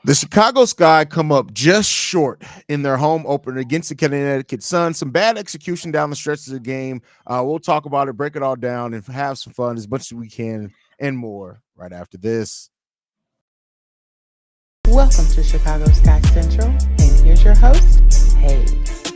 The Chicago Sky come up just short in their home opener against the Connecticut Sun. Some bad execution down the stretch of the game. We'll talk about it, break it all down, and have some fun as much as we can and more right after this. Welcome to Chicago Sky Central, and here's your host, Haize.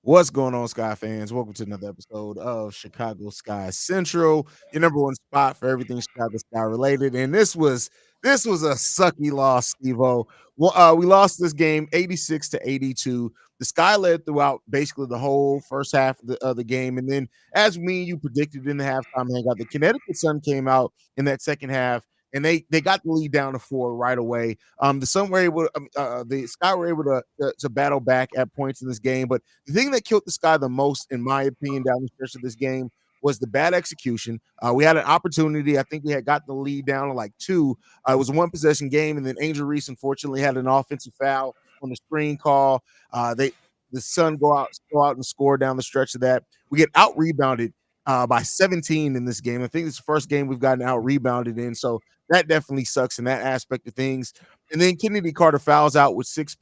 What's going on, Sky fans? Welcome to another episode of Chicago Sky Central, your number one spot for everything Chicago Sky related. And this was a sucky loss, Stevo. Well, we lost this game 86-82. The Sky led throughout basically the whole first half of the game, and then as me and you predicted in the halftime hangout, the Connecticut Sun came out in that second half. And they got the lead down to 4 right away. The Sun were able, the Sky were able to battle back at points in this game, but the thing that killed the Sky the most, in my opinion, down the stretch of this game was the bad execution. We had an opportunity. I think we had got the lead down to like 2. It was a one possession game, and then Angel Reese unfortunately had an offensive foul on the screen call. The Sun go out and score down the stretch of that. We get out rebounded by 17 in this game. I think it's the first game we've gotten out rebounded in. So that definitely sucks in that aspect of things. And then Kennedy Carter fouls out with 6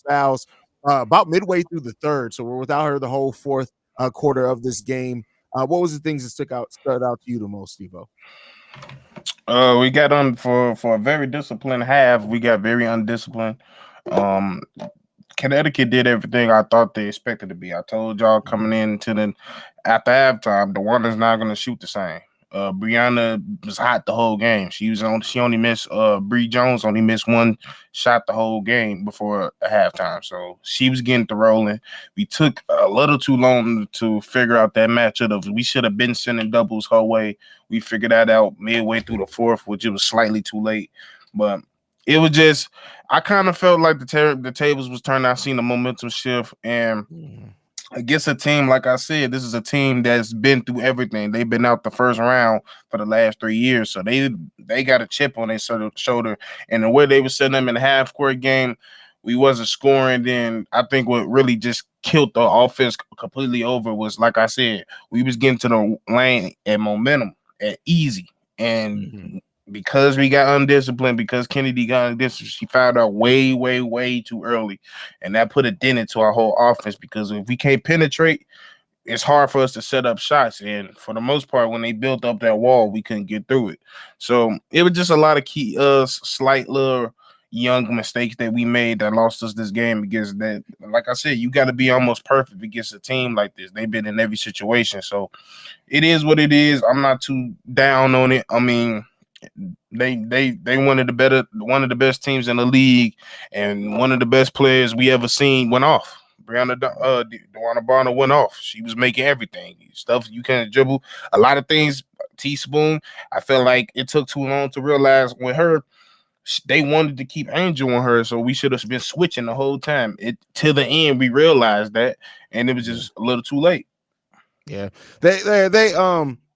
fouls about midway through the third. So we're without her the whole fourth quarter of this game. What was the things that stood out to you the most, Stevo? We got on for a very disciplined half. We got very undisciplined. Um, Connecticut did everything I thought they expected to be. I told y'all coming into the after halftime, the Warriors not going to shoot the same. Brianna was hot the whole game. She only missed Bree Jones only missed one shot the whole game before a halftime. So she was getting to rolling. We took a little too long to figure out that matchup. We should have been sending doubles her way. We figured that out midway through the fourth, which it was slightly too late. But it was just I kind of felt like the tables was turned. I seen the momentum shift, and against a team, like I said, this is a team that's been through everything. They've been out the first round for the last 3 years, so they got a chip on their shoulder. And the way they were setting them in the half court game, we wasn't scoring. Then I think what really just killed the offense completely over was, like I said, we was getting to the lane at momentum at easy, and because we got undisciplined, because Kennedy got undisciplined, she found out way, way, way too early. And that put a dent into our whole offense because if we can't penetrate, it's hard for us to set up shots. And for the most part, when they built up that wall, we couldn't get through it. So it was just a lot of key slight little young mistakes that we made that lost us this game because that, like I said, you got to be almost perfect against a team like this. They've been in every situation. So it is what it is. I'm not too down on it. I mean, they one of the best teams in the league, and one of the best players we ever seen went off. Dewana Bonner went off. She was making everything stuff you can't dribble. A lot of things. Teaspoon. I felt like it took too long to realize with her. They wanted to keep Angel on her, so we should have been switching the whole time. It till the end, we realized that, and it was just a little too late. Yeah,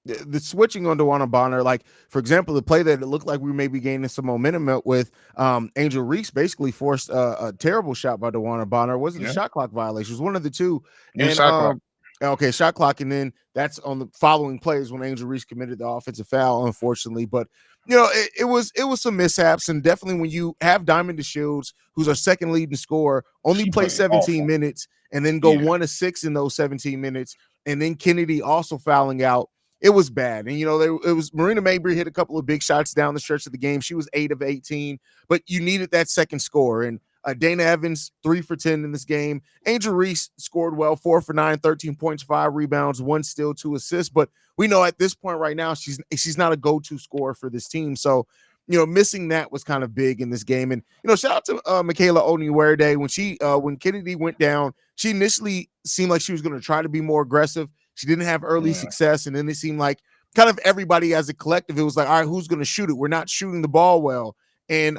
the switching on Dewana Bonner, like for example, the play that it looked like we may be gaining some momentum with, Angel Reese basically forced a terrible shot by Dewana Bonner. It wasn't a shot clock violation; it was one of the two. And shot clock. Okay, shot clock, and then that's on the following plays when Angel Reese committed the offensive foul, unfortunately. But it was some mishaps, and definitely when you have Diamond DeShields, who's our second leading scorer, only play 17 minutes, and then go 1 of 6 in those 17 minutes. And then Kennedy also fouling out. It was bad. And, it was Marina Mabry hit a couple of big shots down the stretch of the game. She was 8 of 18, but you needed that second score. And Dana Evans, 3 for 10 in this game. Angel Reese scored well, 4 for 9, 13 points, 5 rebounds, 1 steal, 2 assists. But we know at this point right now, she's not a go-to scorer for this team. So, missing that was kind of big in this game. And, shout out to Michaela Oniwerde. When Kennedy went down, she initially seemed like she was going to try to be more aggressive. She didn't have early success. And then it seemed like kind of everybody as a collective, it was like, all right, who's going to shoot it? We're not shooting the ball well. And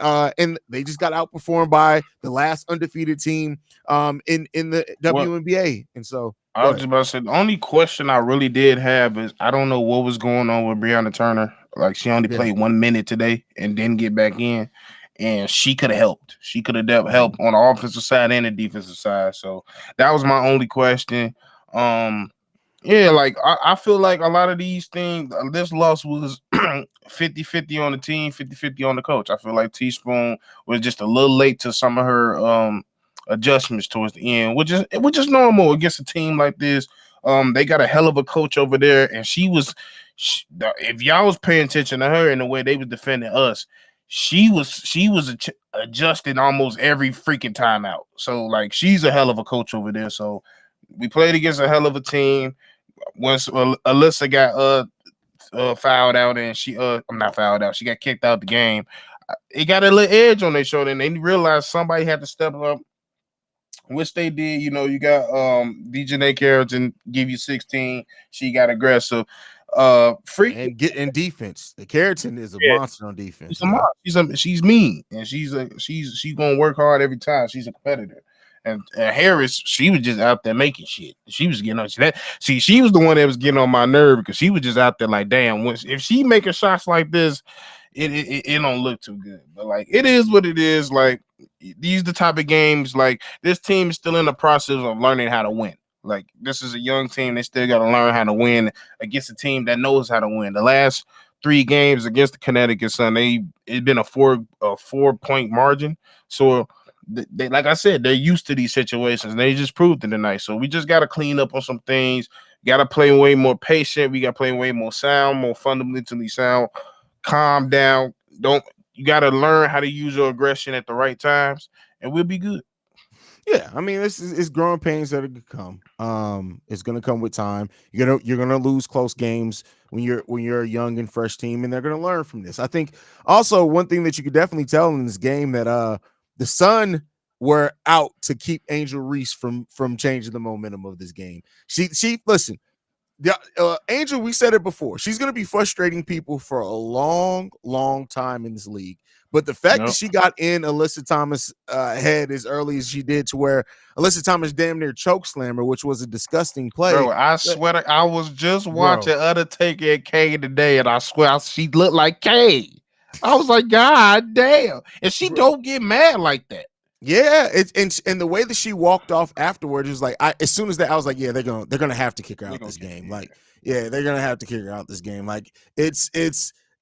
they just got outperformed by the last undefeated team in the WNBA. And so I was just about to say, the only question I really did have is I don't know what was going on with Breonna Turner. Like, she only played 1 minute today and didn't get back in. And she could have helped. She could have helped on the offensive side and the defensive side. So that was my only question. Like I feel like a lot of these things, this loss was 50-50 on the team, 50-50 on the coach. I feel like Teaspoon was just a little late to some of her adjustments towards the end, which is normal against a team like this. They got a hell of a coach over there, and if y'all was paying attention to her and the way they was defending us, she was adjusting almost every freaking time out. So like she's a hell of a coach over there. So we played against a hell of a team. Once Alyssa got fouled out, and I'm not fouled out. She got kicked out the game. It got a little edge on their shoulder, and they realized somebody had to step up, which they did. You know, you got DJ Carrollton give you 16. She got aggressive. Freak and get in defense. The Carrollton is a monster on defense. She's mean, and she's gonna work hard every time. She's a competitor. And Harris, she was just out there making shit. She was getting on that. See, she was the one that was getting on my nerve because she was just out there like, damn. If she making shots like this, it don't look too good. But like, it is what it is. Like, these the type of games. Like, this team is still in the process of learning how to win. Like, this is a young team. They still got to learn how to win against a team that knows how to win. The last 3 games against the Connecticut Sun, it's been a 4-point margin. So. They, like I said, they're used to these situations. They just proved it tonight. So we just got to clean up on some things. Got to play way more patient. We got to play way more sound, more fundamentally sound. Calm down. You got to learn how to use your aggression at the right times, and we'll be good. Yeah, I mean, it's growing pains that are gonna come. It's gonna come with time. You're gonna lose close games when you're a young and fresh team, and they're gonna learn from this. I think also one thing that you could definitely tell in this game that the Sun were out to keep Angel Reese from changing the momentum of this game. She listen. Angel, we said it before. She's going to be frustrating people for a long, long time in this league. But the fact that she got in Alyssa Thomas' head as early as she did, to where Alyssa Thomas damn near chokeslammed her, which was a disgusting play. Bro, I swear I was just watching Undertaker and Kane today, and I swear she looked like Kane. I was like, God damn. And she don't get mad like that. Yeah, and the way that she walked off afterwards was like, as soon as that, I was like, yeah, they're gonna have to kick her out this game. Like, yeah, they're gonna have to kick her out this game. Like,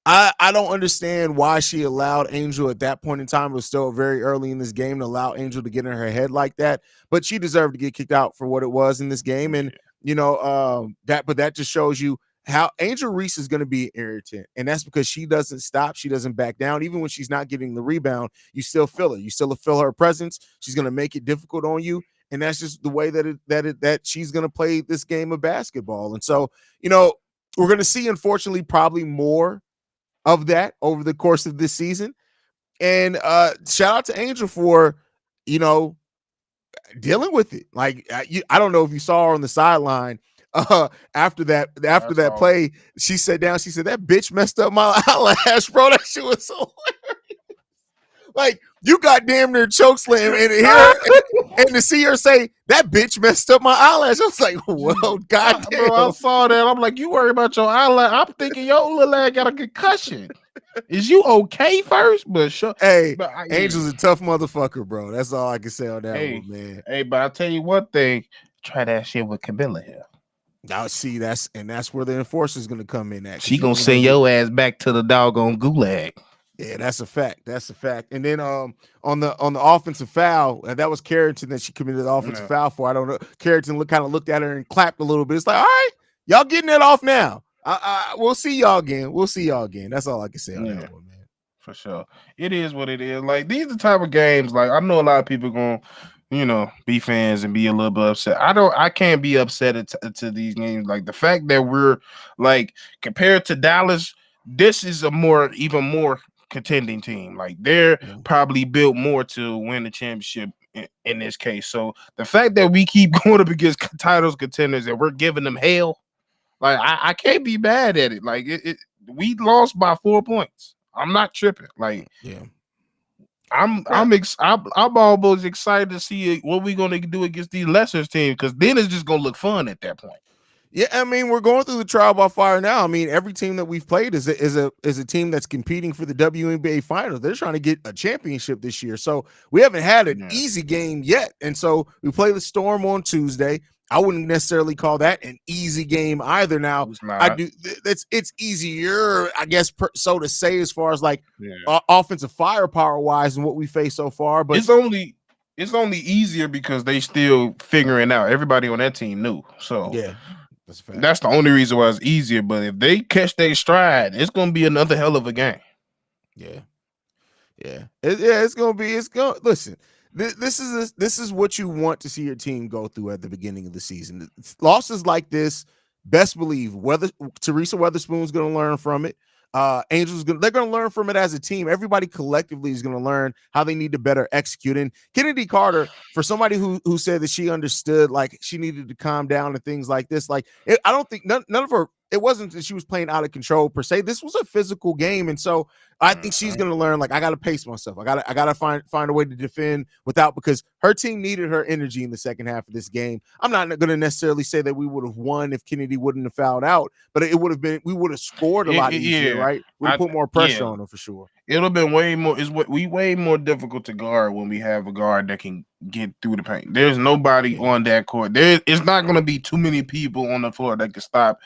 I don't understand why she allowed Angel at that point in time. It was still very early in this game to allow Angel to get in her head like that, but she deserved to get kicked out for what it was in this game. And that just shows you how Angel Reese is going to be irritant, and that's because she doesn't stop. She doesn't back down. Even when she's not getting the rebound, you still feel her. You still feel her presence. She's going to make it difficult on you, and that's just the way that she's going to play this game of basketball. And so, we're going to see, unfortunately, probably more of that over the course of this season. And shout out to Angel for, dealing with it. Like, I don't know if you saw her on the sideline. After that play, she sat down. She said, "That bitch messed up my eyelash, bro." That shit was so hilarious. Like, you got damn near chokeslam, and to see her say that bitch messed up my eyelash, I was like, "Well, goddamn." Bro, I saw that. I'm like, you worry about your eyelash? I'm thinking your little ass got a concussion. Is you okay first? But sure. Hey, Angel's a tough motherfucker, bro. That's all I can say on that one, man. Hey, but I'll tell you one thing. Try that shit with Camilla here. Now, see, that's where the enforcer's going to come in at. She going to send your ass back to the doggone gulag. Yeah, that's a fact. That's a fact. And then on the offensive foul, that was Carrington that she committed the offensive foul for. I don't know. Carrington kind of looked at her and clapped a little bit. It's like, all right, y'all getting that off now. We'll see y'all again. We'll see y'all again. That's all I can say on that one, man. For sure. It is what it is. Like, these are the type of games, like, I know a lot of people going be fans and be a little bit upset. I can't be upset to these games. Like, the fact that we're, like, compared to Dallas, this is even more contending team. Like, they're probably built more to win the championship in this case. So the fact that we keep going up against titles contenders and we're giving them hell, like, I can't be mad at it. Like, we lost by 4 points. I'm not tripping. Like, I'm almost excited to see what we're going to do against these lesser teams, because then it's just going to look fun at that point. Yeah, I mean, we're going through the trial by fire now. I mean, every team that we've played is a team that's competing for the WNBA finals. They're trying to get a championship this year. So we haven't had an easy game yet. And so we play the Storm on Tuesday. I wouldn't necessarily call that an easy game either. Now, It's I not. do. It's easier, I guess, so to say, as far as like Yeah. offensive firepower wise and what we face so far. But It's only easier because they still figuring out. Everybody on that team new, so yeah, that's a fact. that's the only reason why it's easier. But if they catch their stride, it's gonna be another hell of a game. Yeah. Yeah, it's gonna be. It's going. Listen, this is what you want to see your team go through at the beginning of the season. Losses like this, best believe Teresa Weatherspoon's gonna learn from it. They're gonna learn from it as a team. Everybody collectively is gonna learn how they need to better execute. And Kennedy Carter, for somebody who said that she understood, like she needed to calm down and things like this, I don't think none of her. It wasn't that she was playing out of control per se. This was a physical game, and so I think she's gonna learn. Like, I gotta pace myself. I gotta find a way to defend because her team needed her energy in the second half of this game. I'm not gonna necessarily say that we would have won if Kennedy wouldn't have fouled out, but it would have been, we would have scored a lot easier, Yeah, right? Would have put more pressure on them for sure. it'll been way more. It's what we way more difficult to guard when we have a guard that can get through the paint. There's nobody on that court. It's not gonna be too many people on the floor that can stop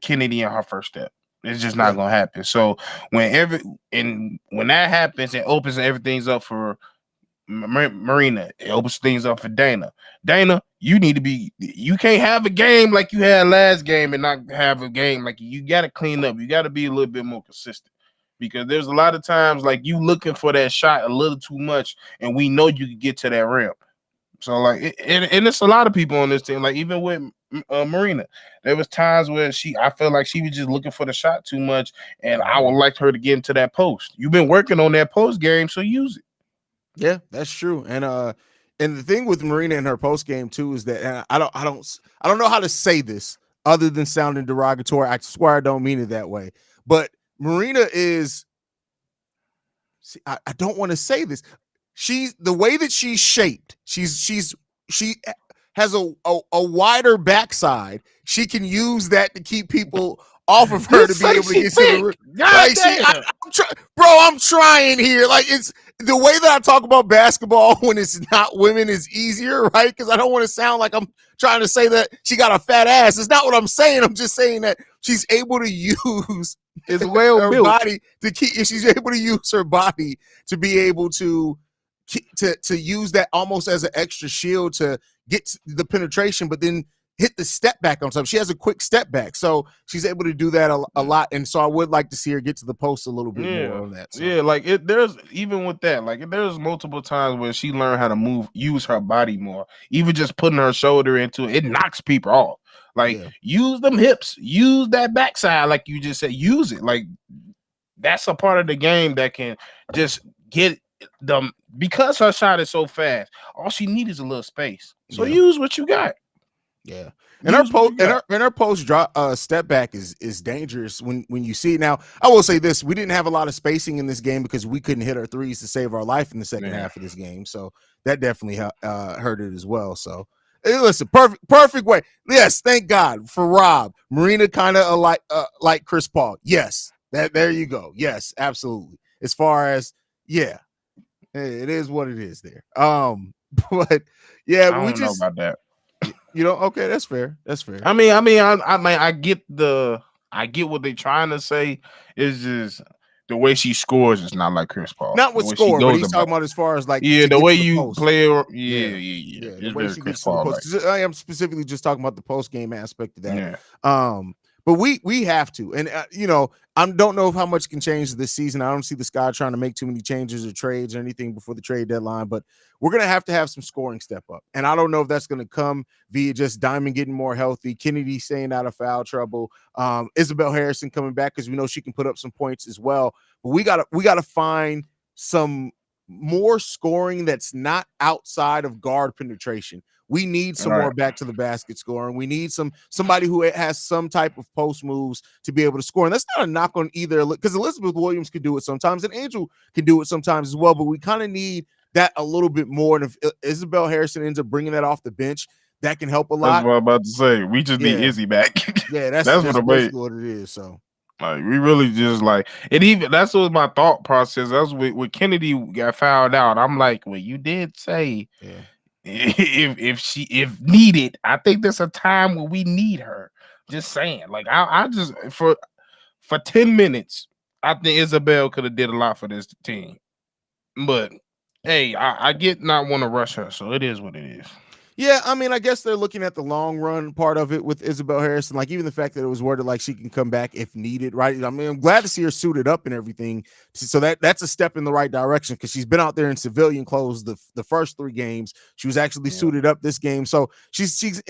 Kennedy in her first step. It's just not gonna happen. So when that happens, it opens everything's up for Marina. It opens things up for Dana. Dana, you need to be. You can't have a game like you had last game and not have a game like you got to clean up. You got to be a little bit more consistent because there's a lot of times like you looking for that shot a little too much, and we know you can get to that rim. So like, and it's a lot of people on this team. Like even with Marina, there was times where I felt like she was just looking for the shot too much, and I would like her to get into that post. You've been working on that post game, so use it. Yeah, that's true. And the thing with Marina in her post game too is that, and I don't know how to say this other than sounding derogatory. I swear I don't mean it that way. But Marina is. See, I don't want to say this. She's the way that she's shaped. She has a wider backside. She can use that to keep people off of her to be able to get to the like, I'm trying here. Like, it's the way that I talk about basketball when it's not women is easier, right? Because I don't want to sound like I'm trying to say that she got a fat ass. It's not what I'm saying. I'm just saying that she's able to use it's well her built body to keep. She's able to use her body to be able to use that almost as an extra shield to get the penetration, but then hit the step back on top. She has a quick step back, so she's able to do that a lot. And so I would like to see her get to the post a little bit more on that. So. Yeah, like there's even with that, like there's multiple times where she learned how to use her body more. Even just putting her shoulder into it knocks people off. Like use them hips, use that backside, like you just said, use it. Like that's a part of the game that can just get them because her shot is so fast. All she needs is a little space. So use what you got. Yeah. And her post drop step back is dangerous when you see it. Now, I will say this, we didn't have a lot of spacing in this game because we couldn't hit our threes to save our life in the second half of this game. So that definitely hurt it as well. So listen, perfect way. Yes, thank God for Rob. Marina kind of like Chris Paul. Yes. There you go. Yes, absolutely. As far as it is what it is there. But yeah, I don't know about that. You know, okay, that's fair. That's fair. I mean, I get what they're trying to say. Is just the way she scores is not like Chris Paul. Not with score, but he's talking about as far as like the way you play. Yeah. The way she gets to the post. I am specifically just talking about the post game aspect of that. Yeah. But we have to, and I don't know if how much can change this season. I don't see the Sky trying to make too many changes or trades or anything before the trade deadline, but we're gonna have to have some scoring step up. And I don't know if that's gonna come via just Diamond getting more healthy, Kennedy staying out of foul trouble, Isabel Harrison coming back because we know she can put up some points as well. But we gotta find some more scoring that's not outside of guard penetration. We need some more back to the basket scoring. We need somebody who has some type of post moves to be able to score. And that's not a knock on either, because Elizabeth Williams can do it sometimes and Angel can do it sometimes as well. But we kind of need that a little bit more. And if Isabel Harrison ends up bringing that off the bench, that can help a lot. That's what I'm about to say. We just need Izzy back. Yeah, that's basically what it is. So. Like we really just like it. Even that's what was my thought process. That's when Kennedy got fouled out. I'm like, well, you did say if needed, I think there's a time when we need her. Just saying, like I just for 10 minutes, I think Isabel could have did a lot for this team. But hey, I get not want to rush her, so it is what it is. Yeah, I mean, I guess they're looking at the long run part of it with Isabel Harrison. Like even the fact that it was worded like she can come back if needed, right? I mean, I'm glad to see her suited up and everything. So that's a step in the right direction because she's been out there in civilian clothes the first 3 games. She was actually suited up this game, so she's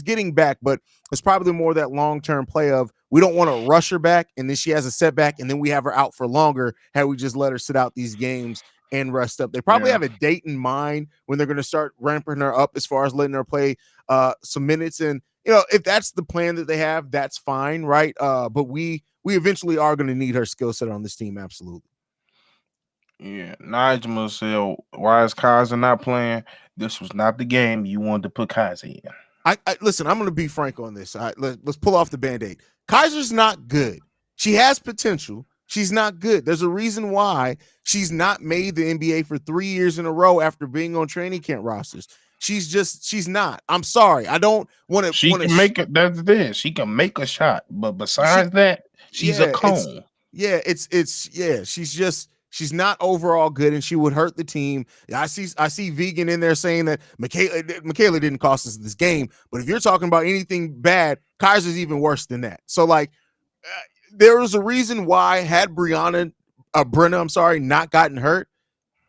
getting back. But it's probably more that long term play of we don't want to rush her back, and then she has a setback, and then we have her out for longer. Had we just let her sit out these games and rest up. They probably have a date in mind when they're going to start ramping her up as far as letting her play some minutes. And if that's the plan that they have, that's fine, right? But we eventually are going to need her skill set on this team, absolutely. Yeah, Nigel said, "Why is Kaiser not playing? This was not the game you wanted to put Kaiser in." I listen. I'm going to be frank on this. Let's pull off the Band-Aid. Kaiser's not good. She has potential. She's not good. There's a reason why she's not made the NBA for 3 years in a row after being on training camp rosters. She's not. I'm sorry. I don't want to. She can make it. That's this. She can make a shot, but besides that, she's a cone. She's not overall good, and she would hurt the team. I see Vegan in there saying that Michaela didn't cost us this game, but if you're talking about anything bad, Kaiser's even worse than that. So like. There was a reason why had Brenna, not gotten hurt,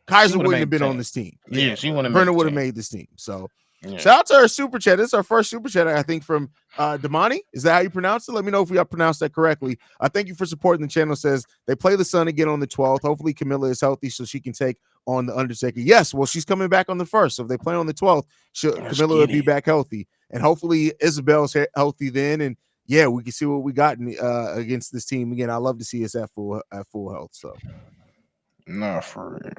Kaiser wouldn't have been on this team. Yeah, she wouldn't. Brenna would have made this team. So shout out to her super chat. This is our first super chat, I think, from Damani. Is that how you pronounce it? Let me know if we have pronounced that correctly. Thank you for supporting the channel. Says they play the Sun again on the 12th. Hopefully Camilla is healthy so she can take on the Undertaker. Yes, well, she's coming back on the 1st. So if they play on the 12th, Camilla will be back healthy. And hopefully Isabel's healthy then. And yeah, we can see what we got against this team again. I love to see us at full health. So, no, for real.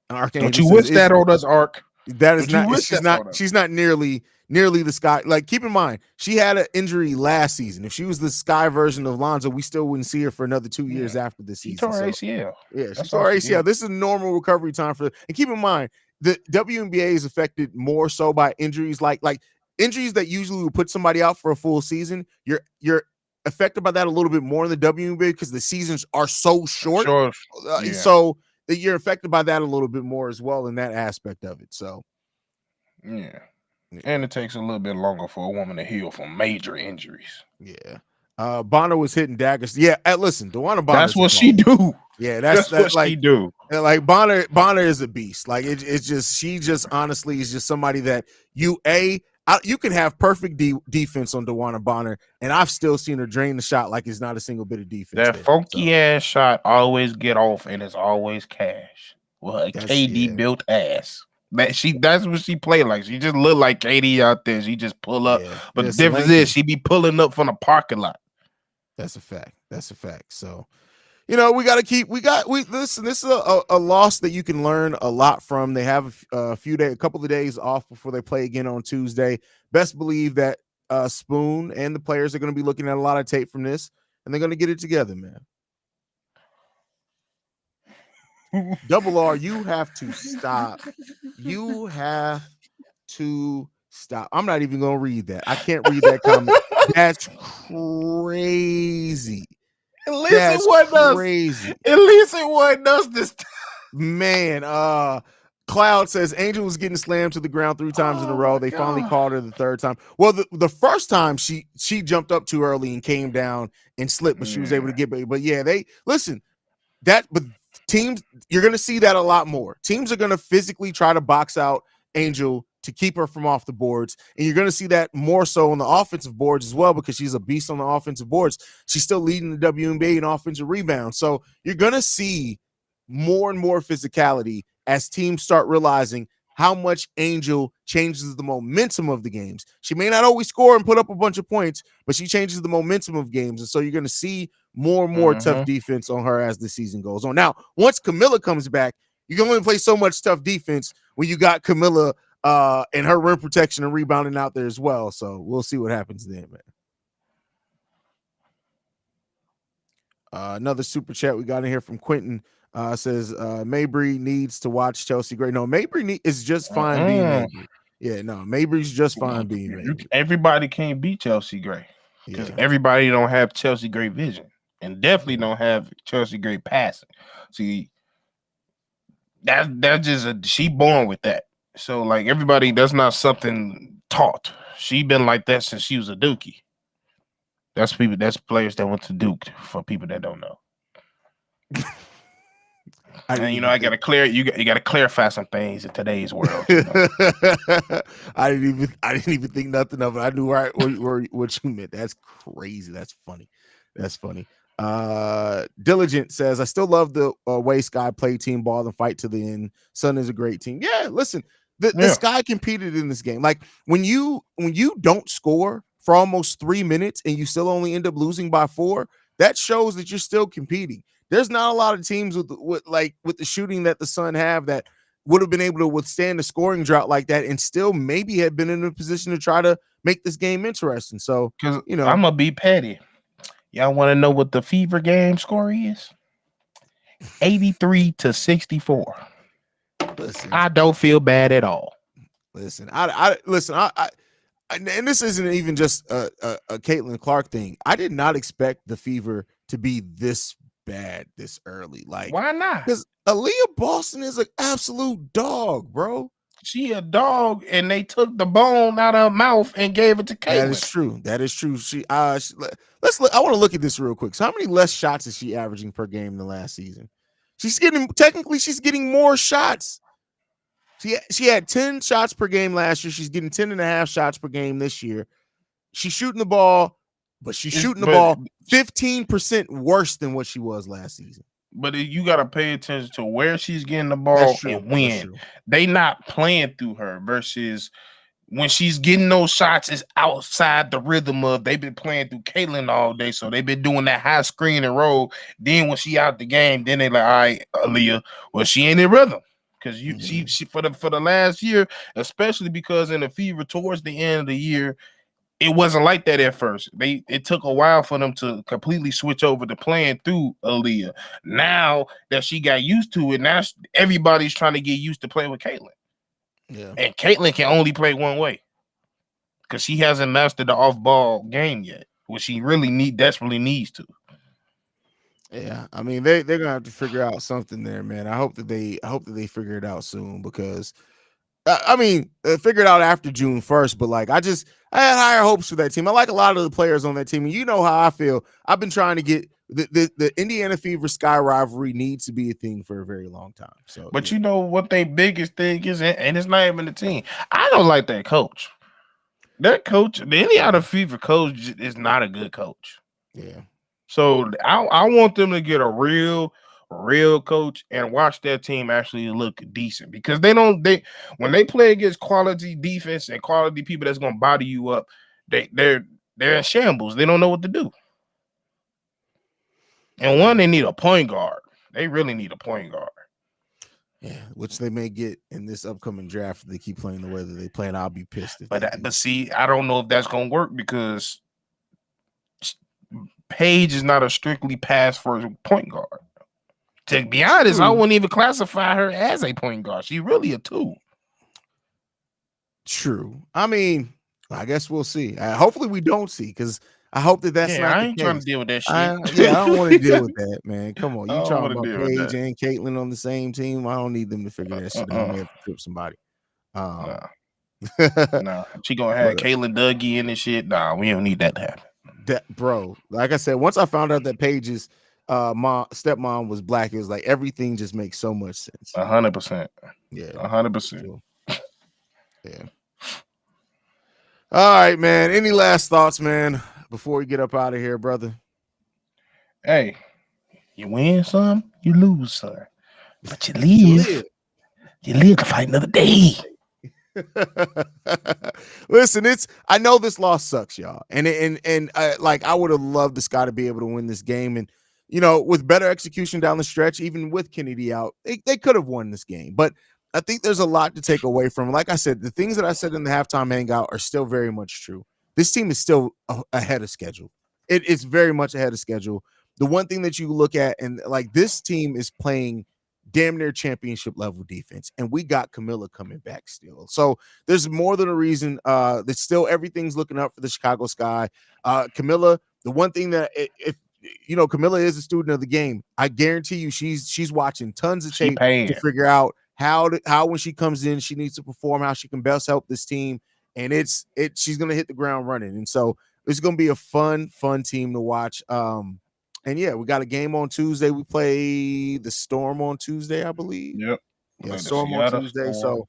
Archangel don't you wish that on us, Ark? That is not. She's not nearly the Sky. Like, keep in mind, she had an injury last season. If she was the Sky version of Lonzo, we still wouldn't see her for another 2 years after this season. She tore ACL. Yeah, she tore ACL. This is a normal recovery time for. And keep in mind, the WNBA is affected more so by injuries like injuries that usually would put somebody out for a full season. You're affected by that a little bit more in the WNBA because the seasons are so short. So that you're affected by that a little bit more as well in that aspect of it. So yeah. And it takes a little bit longer for a woman to heal from major injuries. Yeah. Bonner was hitting daggers. Yeah, listen, DeWanna Bonner. That's what she do. Yeah, that's what she do. Like Bonner is a beast. Like she honestly is just somebody that you can have perfect defense on DeWanna Bonner, and I've still seen her drain the shot like it's not a single bit of defense. That funky ass shot always get off, and it's always cash. Well, a KD built ass. That's what she played like. She just look like KD out there. She just pull up, but the difference is she be pulling up from the parking lot. That's a fact. So. We got to keep. Listen. This is a loss that you can learn a lot from. They have a couple of days off before they play again on Tuesday. Best believe that Spoon and the players are going to be looking at a lot of tape from this, and they're going to get it together, man. Double R, you have to stop. You have to stop. I'm not even going to read that. I can't read that comment. That's crazy. At least it wasn't us this time. Man, Cloud says Angel was getting slammed to the ground 3 times in a row. They finally called her the 3rd time. Well, the first time she jumped up too early and came down and slipped, but she was able to get back. But yeah, but teams, you're gonna see that a lot more. Teams are gonna physically try to box out Angel to keep her from off the boards. And you're going to see that more so on the offensive boards as well because she's a beast on the offensive boards. She's still leading the WNBA in offensive rebounds. So you're going to see more and more physicality as teams start realizing how much Angel changes the momentum of the games. She may not always score and put up a bunch of points, but she changes the momentum of games. And so you're going to see more and more tough defense on her as the season goes on. Now, once Camilla comes back, you can only play so much tough defense when you got Camilla and her rim protection and rebounding out there as well. So we'll see what happens then, man. Another super chat we got in here from Quentin. Says Mabry needs to watch Chelsea Gray. No, Mabry is just fine being Mm-mm. Mabry. Yeah, no, Mabry's just fine being Mabry. Everybody can't be Chelsea Gray because Yeah, everybody don't have Chelsea Gray vision and definitely yeah. don't have Chelsea Gray passing. See, that's just she born with that. So like everybody, that's not something taught. She been like that since she was a dookie. That's people. That's players that went to Duke. For people that don't know, I and didn't you know even I think. gotta clear. You got to clarify some things in today's world. You know, I didn't even think nothing of it. I knew right what you meant. That's crazy. That's funny. That's funny. Diligent says, I still love the way Sky played team ball and fight to the end. Sun is a great team. Yeah, listen, the yeah. Sky competed in this game. Like when you don't score for almost 3 minutes and you still only end up losing by 4, that shows that you're still competing. There's not a lot of teams with the shooting that the Sun have that would have been able to withstand a scoring drought like that and still maybe have been in a position to try to make this game interesting. So, Because you know, I'm gonna be petty. Y'all want to know what the Fever game score is? 83-64. listen, I don't feel bad at all. listen, and this isn't even just a Caitlin Clark thing. I did not expect the Fever to be this bad this early. Like, Why not? because Aaliyah Boston is an absolute dog, bro. She a dog, and they took the bone out of her mouth and gave it to That is Caitlin. true. That is true. Let's look. I want to look at this real quick. So, how many less shots is she averaging per game than last season? She's getting more shots. She had 10 shots per game last year. She's getting 10 and a half shots per game this year. She's shooting the ball, but she's shooting the ball 15% worse than what she was last season. But you got to pay attention to where she's getting the That's ball true. and when. They not playing through her versus when she's getting those shots is outside the rhythm of they've been playing through Caitlin all day. So they've been doing that high screen and roll. Then when she out the game, then they like, all right, Aaliyah, well, she ain't in rhythm. Because she for the last year, especially because in the Fever towards the end of the year, it wasn't like that at first. It took a while for them to completely switch over to playing through Aaliyah. Now that she got used to it, now everybody's trying to get used to playing with Caitlin. Yeah. And Caitlin can only play one way because she hasn't mastered the off-ball game yet, which she really desperately needs to. Yeah, I mean they're gonna have to figure out something there, man. I hope that they figure it out soon because figure it out after June 1st, but like I had higher hopes for that team. I like a lot of the players on that team, and you know how I feel. I've been trying to get the Indiana Fever Sky rivalry needs to be a thing for a very long time. So, but you know what their biggest thing is, and it's not even the team. I don't like that coach. That coach, the Indiana Fever coach, is not a good coach. Yeah. So I want them to get a real coach and watch their team actually look decent because when they play against quality defense and quality people that's gonna body you up, they're in shambles. They don't know what to do. And they need a point guard. They really need a point guard. Yeah, which they may get in this upcoming draft if they keep playing the way that they play, and I'll be pissed. But see, I don't know if that's gonna work because Paige is not a strictly pass first point guard. To be honest, I wouldn't even classify her as a point guard. She's really a 2. True. I mean, I guess we'll see. Hopefully, we don't see because I hope that's not. I ain't trying to deal with that shit. I don't want to deal with that, man. Come on, you talking about Paige and Caitlin on the same team? I don't need them to figure that shit out. I may have to trip somebody. Nah, she gonna have Caitlin Dougie in this shit. Nah, we don't need that to happen. Bro, like I said, once I found out that Paige's stepmom was black, it was like everything just makes so much sense. 100%. Yeah, 100%. Yeah. All right, man. Any last thoughts, man, before we get up out of here, brother? Hey, you win some, you lose some, but you live. You live to fight another day. Listen, I know this loss sucks, y'all, and I would have loved the Sky to be able to win this game, and with better execution down the stretch, even with Kennedy out, they could have won this game. But I think there's a lot to take away from. Like I said, the things that I said in the halftime hangout are still very much true. This team is still ahead of schedule. It's very much ahead of schedule. the one thing that you look at, and like this team is playing damn near championship level defense, and we got Camilla coming back still. So there's more than a reason that still everything's looking up for the Chicago Sky. Camilla, the one thing that if you know, Camilla is a student of the game. I guarantee you, she's watching tons of She tape paying. to figure out how when she comes in, she needs to perform, how she can best help this team, and she's gonna hit the ground running. And so it's gonna be a fun team to watch. And yeah, we got a game on Tuesday. We play the Storm on Tuesday, I believe. Yep. Yeah, Like the Storm on Seattle Tuesday. Storm.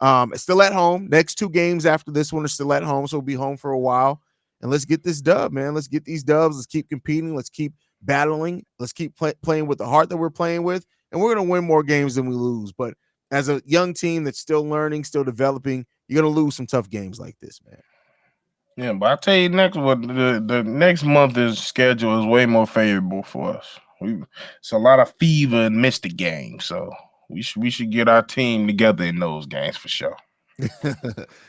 So it's still at home. Next two games after this one are still at home, so we'll be home for a while. And let's get this dub, man. Let's get these dubs. Let's keep competing. Let's keep battling. Let's keep playing with the heart that we're playing with. And we're going to win more games than we lose. But as a young team that's still learning, still developing, you're going to lose some tough games like this, man. Yeah, but I tell you the next month's schedule is way more favorable for us. It's a lot of fever and mystic games, so we should get our team together in those games for sure.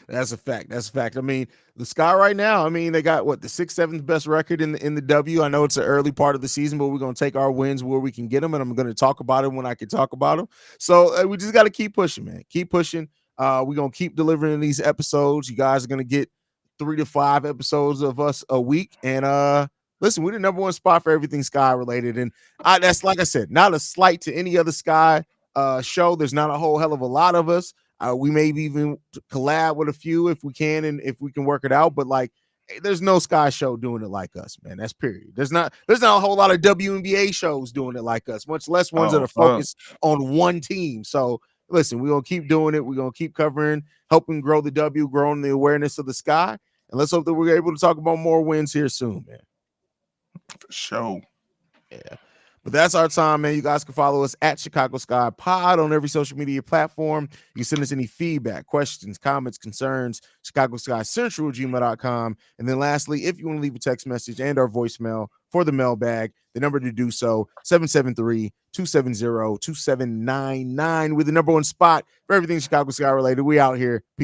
That's a fact. That's a fact. I mean, the Sky right now, I mean, they got what, the 6th, 7th best record in the W. I know it's an early part of the season, but we're going to take our wins where we can get them, and I'm going to talk about it when I can talk about them. So we just got to keep pushing, man. Keep pushing. We're going to keep delivering these episodes. You guys are going to get 3 to 5 episodes of us a week. And listen, we're the number one spot for everything Sky related. And that's, like I said, not a slight to any other Sky show. There's not a whole hell of a lot of us. We maybe even collab with a few if we can, and if we can work it out. But like, there's no Sky show doing it like us, man. That's period. There's not a whole lot of WNBA shows doing it like us, much less ones that are focused on one team. So listen, we're gonna keep doing it. We're gonna keep covering, helping grow the W, growing the awareness of the Sky, and let's hope that we're able to talk about more wins here soon, man. For sure. Yeah. But that's our time, man. You guys can follow us at Chicago Sky Pod on every social media platform. You can send us any feedback, questions, comments, concerns, ChicagoSkyCentral@gmail.com. And then lastly, if you want to leave a text message and our voicemail for the mailbag, the number to do so, 773-270-2799. We're the number one spot for everything Chicago Sky related. We out here. Peace.